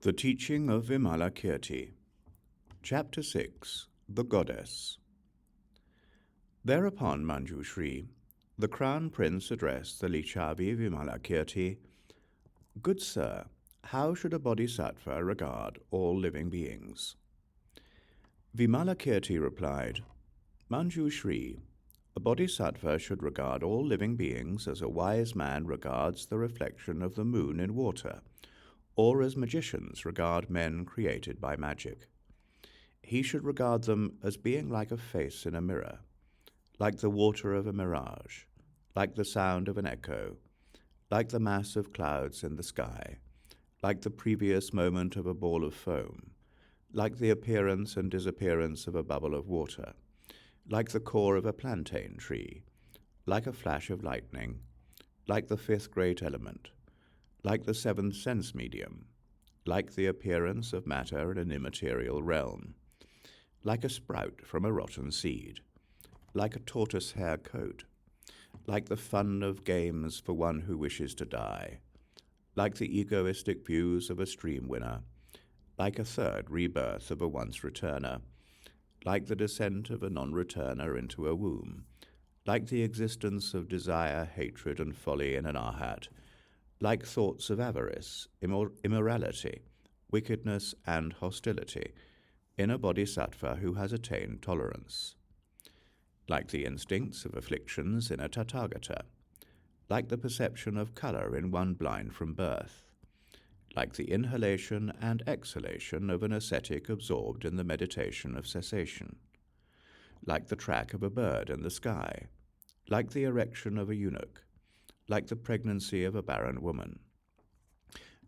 The Teaching of Vimalakīrti, Chapter 6, The Goddess. Thereupon Manjushri, the Crown Prince, addressed the Lichavi Vimalakīrti, "Good sir, how should a bodhisattva regard all living beings?" Vimalakīrti replied, "Manjushri, a bodhisattva should regard all living beings as a wise man regards the reflection of the moon in water, or as magicians regard men created by magic. He should regard them as being like a face in a mirror, like the water of a mirage, like the sound of an echo, like the mass of clouds in the sky, like the previous moment of a ball of foam, like the appearance and disappearance of a bubble of water, like the core of a plantain tree, like a flash of lightning, like the fifth great element, like the seventh sense medium, like the appearance of matter in an immaterial realm, like a sprout from a rotten seed, like a tortoise-hair coat, like the fun of games for one who wishes to die, like the egoistic views of a stream winner, like a third rebirth of a once-returner, like the descent of a non-returner into a womb, like the existence of desire, hatred, and folly in an arhat, like thoughts of avarice, immorality, wickedness, and hostility in a bodhisattva who has attained tolerance, like the instincts of afflictions in a tathagata, like the perception of color in one blind from birth, like the inhalation and exhalation of an ascetic absorbed in the meditation of cessation, like the track of a bird in the sky, like the erection of a eunuch, like the pregnancy of a barren woman,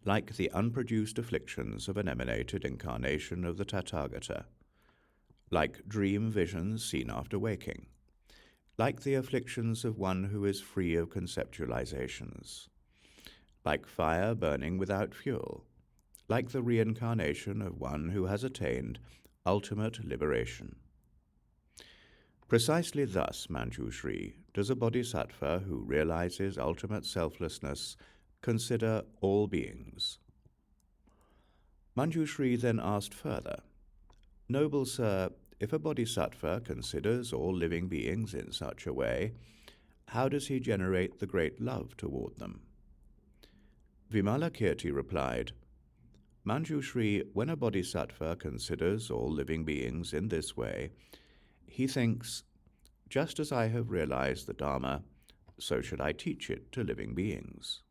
like the unproduced afflictions of an emanated incarnation of the Tathagata, like dream visions seen after waking, like the afflictions of one who is free of conceptualizations, like fire burning without fuel, like the reincarnation of one who has attained ultimate liberation. Precisely thus, Manjushri, does a bodhisattva who realizes ultimate selflessness consider all beings." Manjushri then asked further, "Noble sir, if a bodhisattva considers all living beings in such a way, how does he generate the great love toward them?" Vimalakīrti replied, "Manjushri, when a bodhisattva considers all living beings in this way, he thinks, just as I have realized the Dharma, so should I teach it to living beings.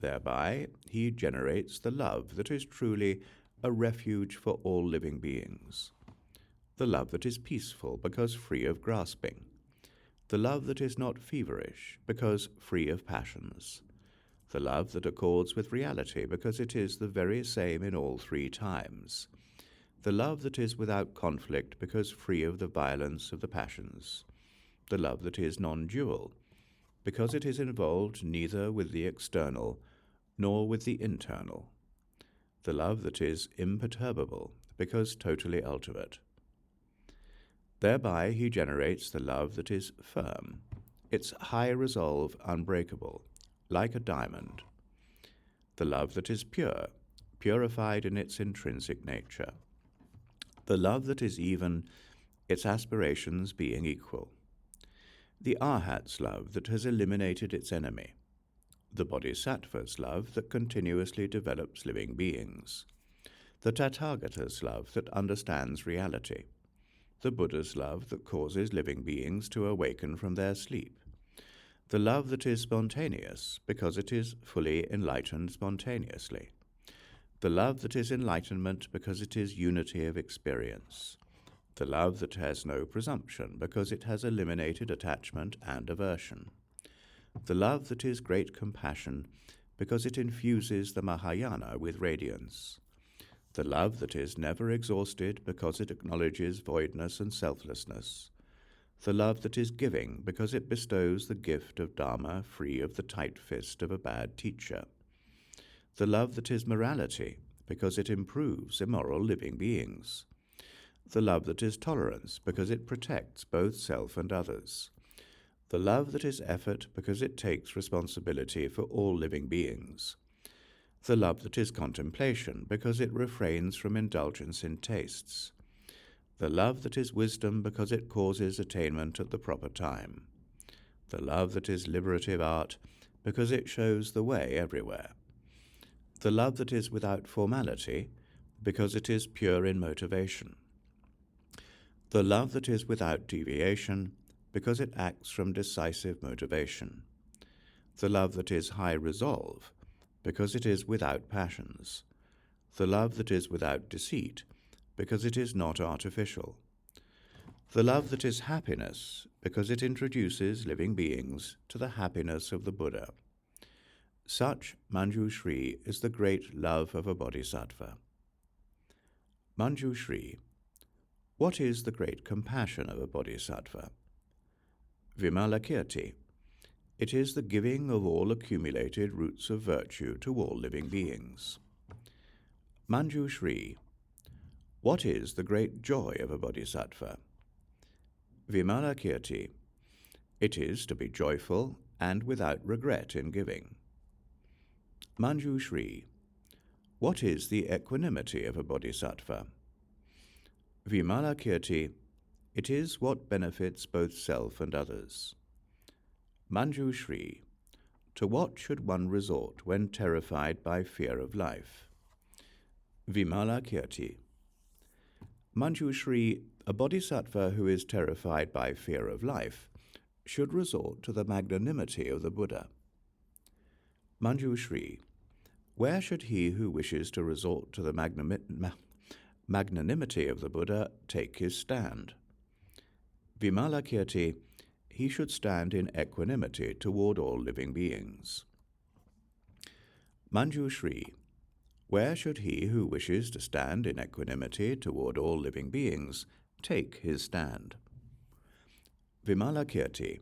Thereby he generates the love that is truly a refuge for all living beings, the love that is peaceful because free of grasping, the love that is not feverish because free of passions, the love that accords with reality because it is the very same in all three times, the love that is without conflict because free of the violence of the passions, the love that is non-dual because it is involved neither with the external nor with the internal, the love that is imperturbable because totally ultimate. Thereby he generates the love that is firm, its high resolve unbreakable, like a diamond, the love that is pure, purified in its intrinsic nature, the love that is even, its aspirations being equal, the arhat's love that has eliminated its enemy, the bodhisattva's love that continuously develops living beings, the tathagata's love that understands reality, the Buddha's love that causes living beings to awaken from their sleep, the love that is spontaneous because it is fully enlightened spontaneously, the love that is enlightenment because it is unity of experience, the love that has no presumption because it has eliminated attachment and aversion, the love that is great compassion because it infuses the Mahāyāna with radiance, the love that is never exhausted because it acknowledges voidness and selflessness, the love that is giving because it bestows the gift of Dharma free of the tight fist of a bad teacher, the love that is morality because it improves immoral living beings, the love that is tolerance because it protects both self and others, the love that is effort because it takes responsibility for all living beings, the love that is contemplation, because it refrains from indulgence in tastes, the love that is wisdom, because it causes attainment at the proper time, the love that is liberative art, because it shows the way everywhere, the love that is without formality, because it is pure in motivation, the love that is without deviation, because it acts from decisive motivation, the love that is high resolve, because it is without passions, the love that is without deceit, because it is not artificial, the love that is happiness, because it introduces living beings to the happiness of the Buddha. Such, Manjushri, is the great love of a bodhisattva. Manjushri, what is the great compassion of a bodhisattva? Vimalakīrti, it is the giving of all accumulated roots of virtue to all living beings. Manjushri, what is the great joy of a bodhisattva? Vimalakīrti, it is to be joyful and without regret in giving. Manjushri, what is the equanimity of a bodhisattva? Vimalakīrti, it is what benefits both self and others. Manjushri, to what should one resort when terrified by fear of life? Vimalakīrti, Manjushri, a bodhisattva who is terrified by fear of life should resort to the magnanimity of the Buddha. Manjushri, where should he who wishes to resort to the magnanimity of the Buddha take his stand? Vimalakīrti, he should stand in equanimity toward all living beings. Manjushri, where should he who wishes to stand in equanimity toward all living beings take his stand? Vimalakīrti,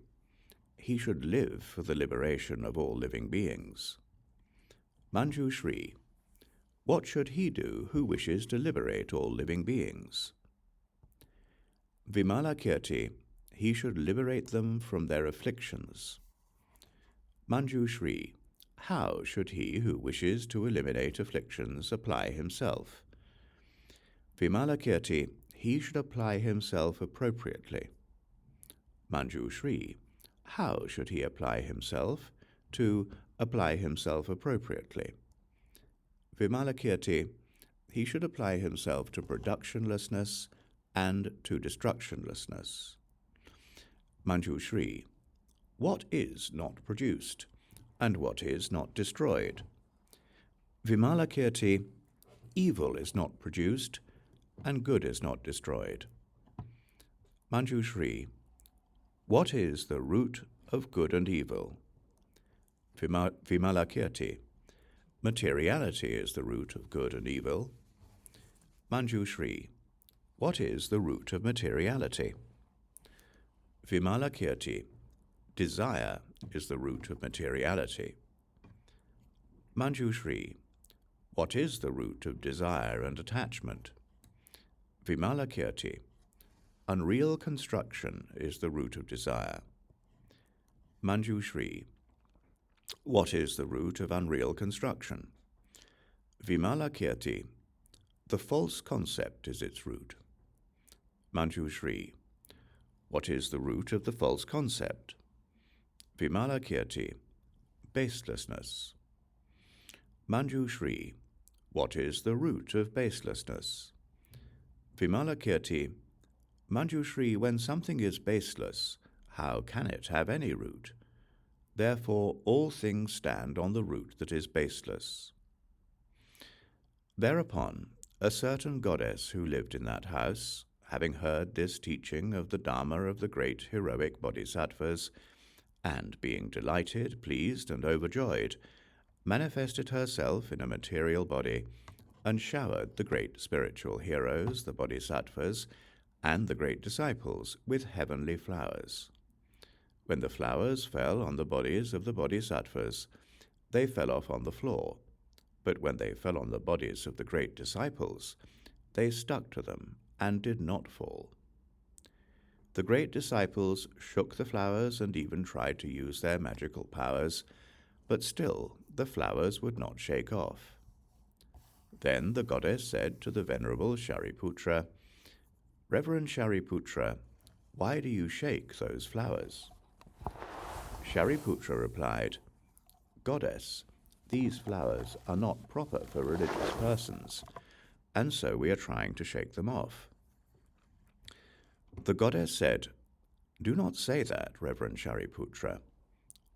he should live for the liberation of all living beings. Manjushri, what should he do who wishes to liberate all living beings? Vimalakīrti, he should liberate them from their afflictions. Manjushri, how should he who wishes to eliminate afflictions apply himself? Vimalakīrti, he should apply himself appropriately. Manjushri, how should he apply himself to apply himself appropriately? Vimalakīrti, he should apply himself to productionlessness and to destructionlessness. Manjushri, what is not produced, and what is not destroyed? Vimalakīrti, evil is not produced, and good is not destroyed. Manjushri, what is the root of good and evil? Vimalakīrti, materiality is the root of good and evil. Manjushri, what is the root of materiality? Vimalakīrti, desire is the root of materiality. Manjushri, what is the root of desire and attachment? Vimalakīrti, unreal construction is the root of desire. Manjushri, what is the root of unreal construction? Vimalakīrti, the false concept is its root. Manjushri, what is the root of the false concept? Vimalakīrti, baselessness. Manjushri, what is the root of baselessness? Vimalakīrti, Manjushri, when something is baseless, how can it have any root? Therefore all things stand on the root that is baseless. Thereupon a certain goddess who lived in that house, having heard this teaching of the Dharma of the great heroic bodhisattvas, and being delighted, pleased, and overjoyed, manifested herself in a material body, and showered the great spiritual heroes, the bodhisattvas, and the great disciples with heavenly flowers. When the flowers fell on the bodies of the bodhisattvas, they fell off on the floor, but when they fell on the bodies of the great disciples, they stuck to them and did not fall. The great disciples shook the flowers and even tried to use their magical powers, but still the flowers would not shake off. Then the goddess said to the Venerable Shariputra, "Reverend Shariputra, why do you shake those flowers?" Shariputra replied, "Goddess, these flowers are not proper for religious persons, and so we are trying to shake them off." The goddess said, "Do not say that, Reverend Shariputra.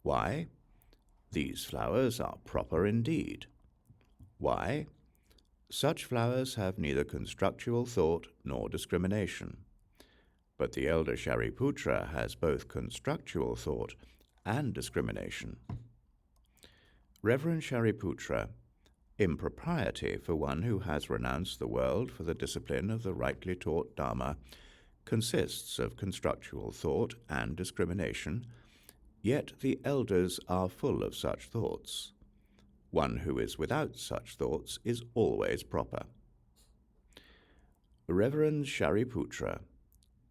Why? These flowers are proper indeed. Why? Such flowers have neither constructual thought nor discrimination. But the elder Shariputra has both constructual thought and discrimination. Reverend Shariputra, impropriety for one who has renounced the world for the discipline of the rightly taught Dharma consists of constructual thought and discrimination, yet the elders are full of such thoughts. One who is without such thoughts is always proper. Reverend Shariputra,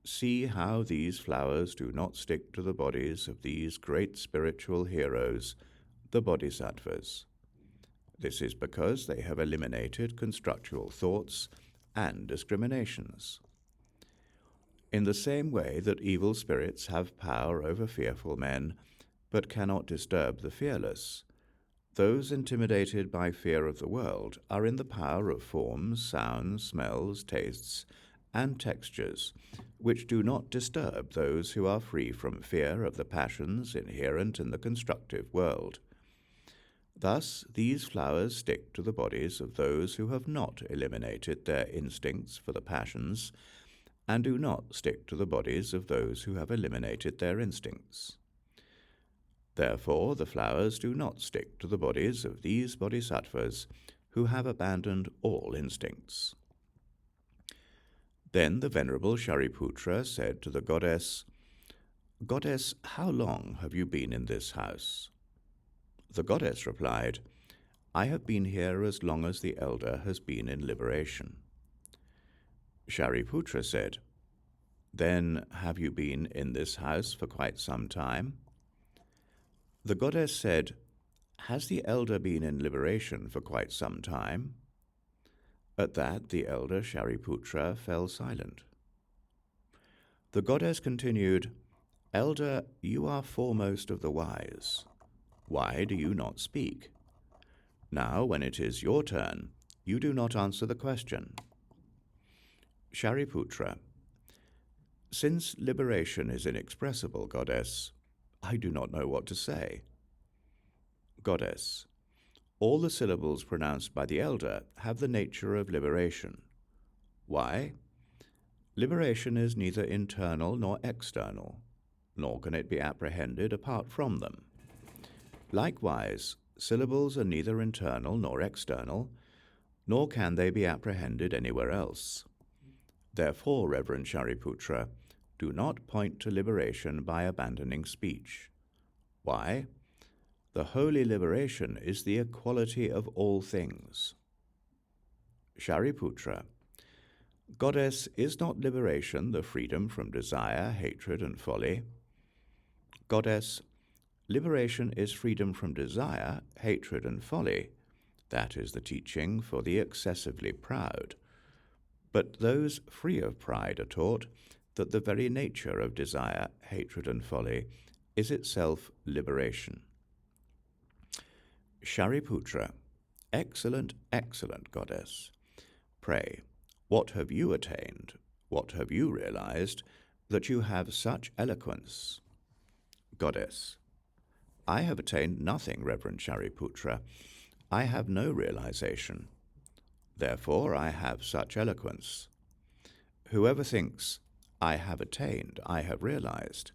see how these flowers do not stick to the bodies of these great spiritual heroes, the Bodhisattvas. This is because they have eliminated constructual thoughts and discriminations. In the same way that evil spirits have power over fearful men, but cannot disturb the fearless, those intimidated by fear of the world are in the power of forms, sounds, smells, tastes, and textures, which do not disturb those who are free from fear of the passions inherent in the constructive world. Thus, these flowers stick to the bodies of those who have not eliminated their instincts for the passions, and do not stick to the bodies of those who have eliminated their instincts. Therefore, the flowers do not stick to the bodies of these bodhisattvas who have abandoned all instincts. Then the Venerable Shariputra said to the goddess, "Goddess, how long have you been in this house?" The goddess replied, "I have been here as long as the elder has been in liberation." Shariputra said, "Then have you been in this house for quite some time?" The goddess said, "Has the elder been in liberation for quite some time?" At that the elder Shariputra fell silent. The goddess continued, "Elder, you are foremost of the wise. Why do you not speak? Now, when it is your turn, you do not answer the question." Shariputra, "Since liberation is inexpressible, goddess, I do not know what to say." Goddess, all the syllables pronounced by the elder have the nature of liberation. Why? Liberation is neither internal nor external, nor can it be apprehended apart from them. Likewise, syllables are neither internal nor external, nor can they be apprehended anywhere else. Therefore, Reverend Shariputra, do not point to liberation by abandoning speech. Why? The holy liberation is the equality of all things. Shariputra, Goddess, is not liberation the freedom from desire, hatred, and folly? Goddess, liberation is freedom from desire, hatred, and folly. That is the teaching for the excessively proud. But those free of pride are taught that the very nature of desire, hatred, and folly is itself liberation. Shariputra, excellent, excellent goddess. Pray, what have you attained, what have you realized, that you have such eloquence? Goddess, I have attained nothing, Reverend Shariputra. I have no realization. Therefore I have such eloquence. Whoever thinks, I have attained, I have realized,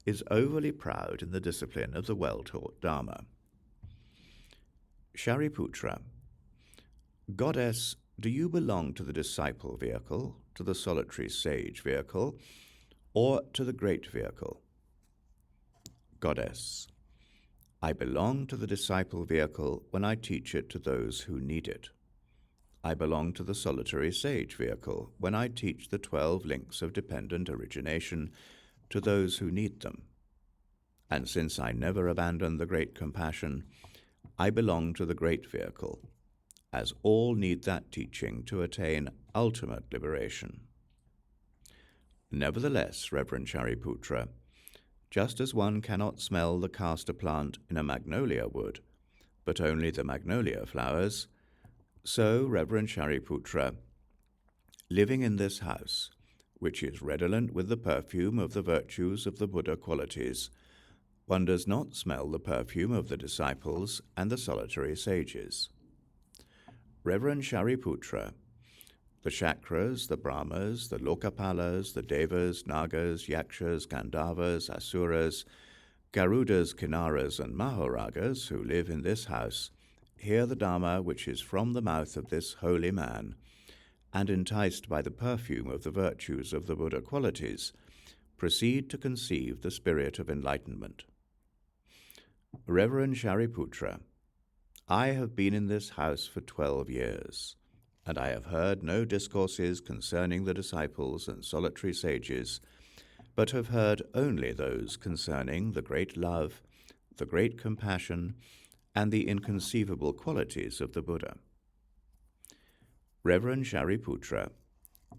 is overly proud in the discipline of the well-taught Dharma. Shariputra, Goddess, do you belong to the disciple vehicle, to the solitary sage vehicle, or to the great vehicle? Goddess, I belong to the disciple vehicle when I teach it to those who need it. I belong to the solitary sage vehicle when I teach the 12 links of dependent origination to those who need them. And since I never abandon the great compassion, I belong to the great vehicle. as all need that teaching to attain ultimate liberation. Nevertheless, Reverend Shariputra, just as one cannot smell the castor plant in a magnolia wood, but only the magnolia flowers, so, Reverend Shariputra, living in this house, which is redolent with the perfume of the virtues of the Buddha qualities, one does not smell the perfume of the disciples and the solitary sages. Reverend Shariputra, the Chakras, the Brahmas, the Lokapalas, the Devas, Nagas, Yakshas, Gandharvas, Asuras, Garudas, Kinnaras, and Maharagas who live in this house hear the Dharma which is from the mouth of this holy man, and enticed by the perfume of the virtues of the Buddha qualities, proceed to conceive the spirit of enlightenment. Reverend Shariputra, I have been in this house for 12 years, and I have heard no discourses concerning the disciples and solitary sages, but have heard only those concerning the great love, the great compassion, and the inconceivable qualities of the Buddha. Reverend Shariputra,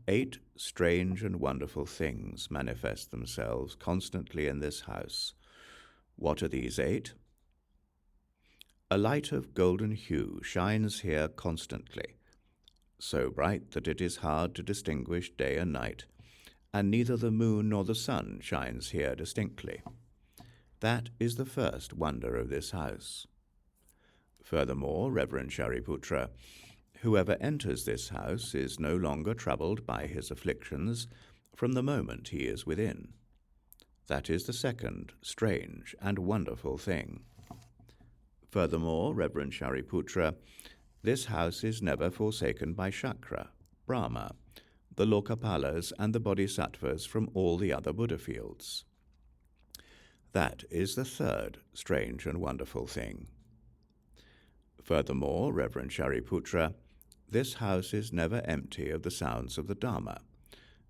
8 strange and wonderful things manifest themselves constantly in this house. What are these 8? A light of golden hue shines here constantly, so bright that it is hard to distinguish day and night, and neither the moon nor the sun shines here distinctly. That is the first wonder of this house. Furthermore, Reverend Shariputra, whoever enters this house is no longer troubled by his afflictions from the moment he is within. That is the second strange and wonderful thing. Furthermore, Reverend Shariputra, this house is never forsaken by Shakra, Brahma, the Lokapalas, and the Bodhisattvas from all the other Buddha fields. That is the third strange and wonderful thing. Furthermore, Reverend Shariputra, this house is never empty of the sounds of the Dharma,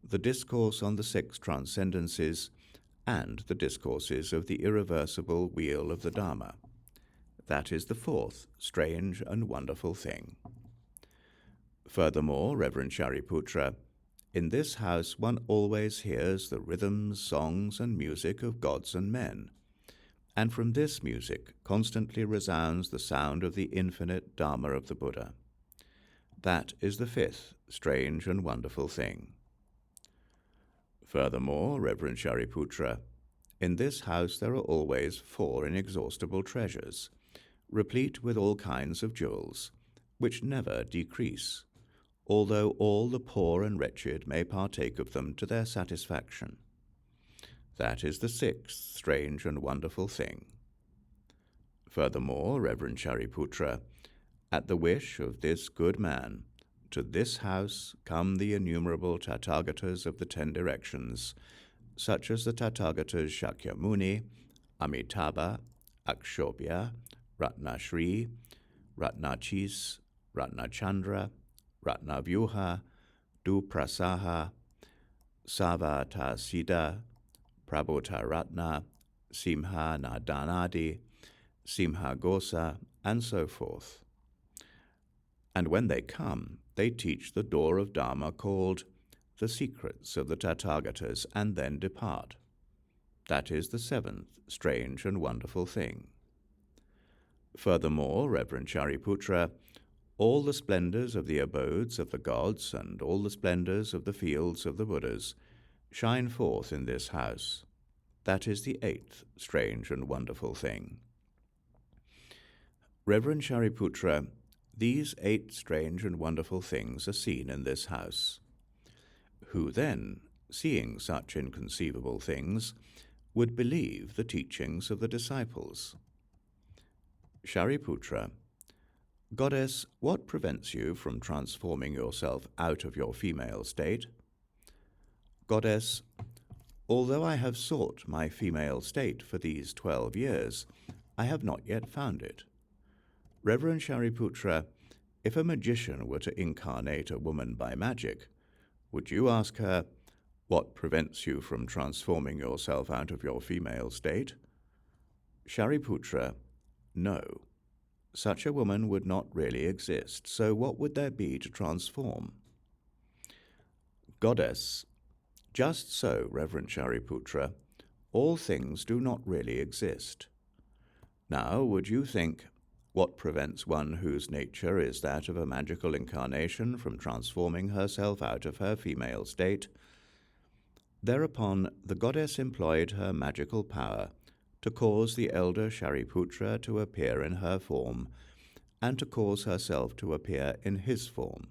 the discourse on the 6 transcendences, and the discourses of the irreversible wheel of the Dharma. That is the fourth strange and wonderful thing. Furthermore, Reverend Shariputra, in this house one always hears the rhythms, songs, and music of gods and men, and from this music constantly resounds the sound of the infinite Dharma of the Buddha. That is the fifth strange and wonderful thing. Furthermore, Reverend Shariputra, in this house there are always 4 inexhaustible treasures, replete with all kinds of jewels, which never decrease, although all the poor and wretched may partake of them to their satisfaction. That is the 6th strange and wonderful thing. Furthermore, Reverend Shariputra, at the wish of this good man, to this house come the innumerable Tathagatas of the 10 directions, such as the Tathagatas Shakyamuni, Amitabha, Akshobhya, Ratnashri, Ratnachis, Ratnachandra, Ratnavyuha, Duprasaha, Savatasida, Prabhotaratna, Simha Nadanadi, Simha Gosa, and so forth. And when they come, they teach the door of Dharma called the secrets of the Tathagatas, and then depart. That is the 7th strange and wonderful thing. Furthermore, Reverend Shariputra, all the splendors of the abodes of the gods and all the splendors of the fields of the Buddhas shine forth in this house. That is the 8th strange and wonderful thing. Reverend Shariputra, these 8 strange and wonderful things are seen in this house. Who then, seeing such inconceivable things, would believe the teachings of the disciples? Shariputra, Goddess, what prevents you from transforming yourself out of your female state? Goddess, although I have sought my female state for these 12 years, I have not yet found it. Reverend Shariputra, if a magician were to incarnate a woman by magic, would you ask her, what prevents you from transforming yourself out of your female state? Shariputra, no. such a woman would not really exist, so what would there be to transform? Goddess, just so, Reverend Shariputra, all things do not really exist. Now, would you think, what prevents one whose nature is that of a magical incarnation from transforming herself out of her female state? Thereupon the goddess employed her magical power to cause the elder Shariputra to appear in her form, and to cause herself to appear in his form.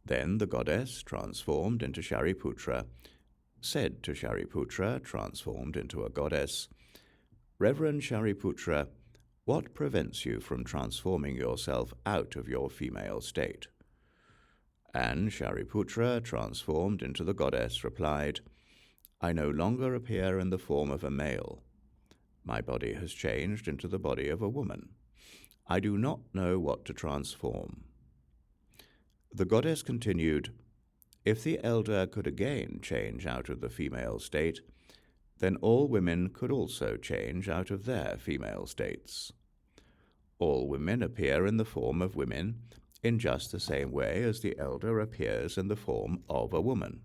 Then the goddess, transformed into Shariputra, said to Shariputra, transformed into a goddess, "Reverend Shariputra, what prevents you from transforming yourself out of your female state?" And Shariputra, transformed into the goddess, replied, "I no longer appear in the form of a male. My body has changed into the body of a woman. I do not know what to transform." The goddess continued, "If the elder could again change out of the female state, then all women could also change out of their female states. All women appear in the form of women in just the same way as the elder appears in the form of a woman.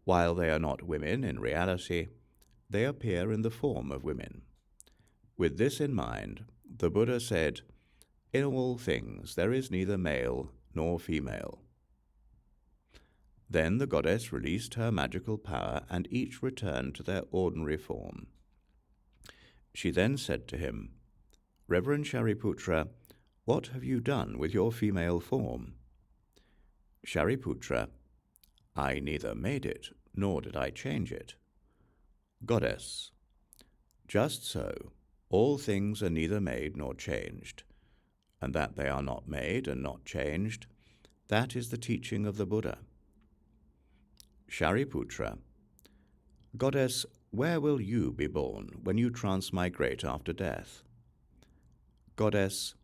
While they are not women in reality, they appear in the form of women. With this in mind, the Buddha said, 'In all things there is neither male nor female.'" Then the goddess released her magical power, and each returned to their ordinary form. She then said to him, "Reverend Shariputra, what have you done with your female form?" Shariputra, "I neither made it, nor did I change it." Goddess, "Just so, all things are neither made nor changed, and that they are not made and not changed, that is the teaching of the Buddha." Shariputra, "Goddess, where will you be born when you transmigrate after death?" Goddess,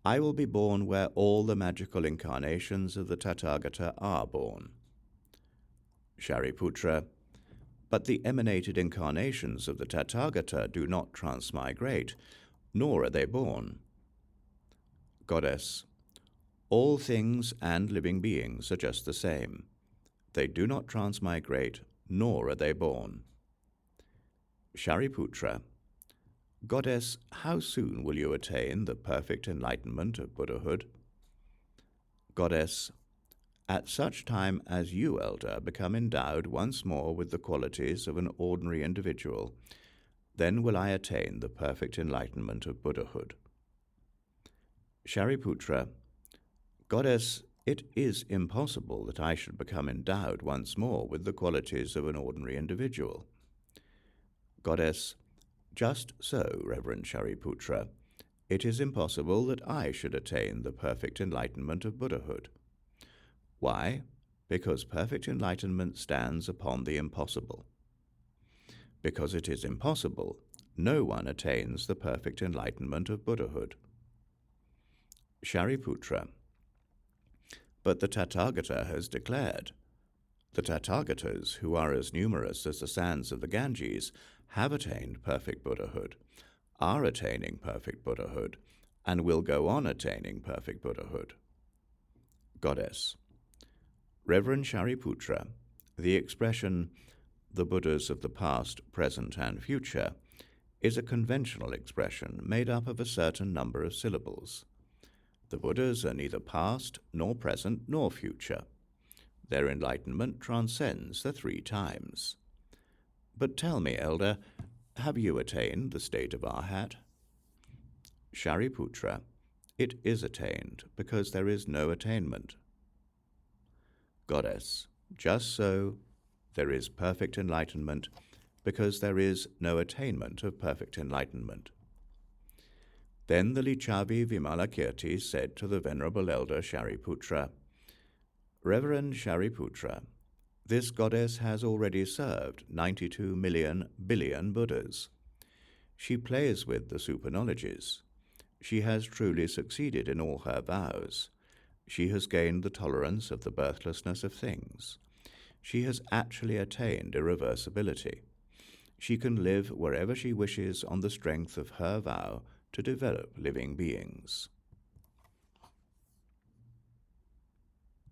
"I will be born where all the magical incarnations of the Tathagata are born." Shariputra, "But the emanated incarnations of the Tathagata do not transmigrate, nor are they born." Goddess, "All things and living beings are just the same. They do not transmigrate, nor are they born." Shariputra, "Goddess, how soon will you attain the perfect enlightenment of Buddhahood?" Goddess, "At such time as you, elder, become endowed once more with the qualities of an ordinary individual, then will I attain the perfect enlightenment of Buddhahood." Shariputra, "Goddess, it is impossible that I should become endowed once more with the qualities of an ordinary individual." Goddess, "Just so, Reverend Shariputra, it is impossible that I should attain the perfect enlightenment of Buddhahood." Why? Because perfect enlightenment stands upon the impossible. Because it is impossible, no one attains the perfect enlightenment of Buddhahood. Shariputra, "But the Tathagata has declared. The Tathagatas, who are as numerous as the sands of the Ganges, have attained perfect Buddhahood, are attaining perfect Buddhahood, and will go on attaining perfect Buddhahood." Goddess, "Reverend Shariputra, the expression, 'the Buddhas of the past, present, and future,' is a conventional expression made up of a certain number of syllables. The Buddhas are neither past, nor present, nor future. Their enlightenment transcends the 3 times. But tell me, elder, have you attained the state of Arhat?" Shariputra, "It is attained, because there is no attainment." Goddess, "Just so, there is perfect enlightenment, because there is no attainment of perfect enlightenment." Then the Lichavi Vimalakīrti said to the Venerable Elder Shariputra, "Reverend Shariputra, this goddess has already served 92 million billion Buddhas. She plays with the superknowledges. She has truly succeeded in all her vows. She has gained the tolerance of the birthlessness of things. She has actually attained irreversibility. She can live wherever she wishes on the strength of her vow to develop living beings.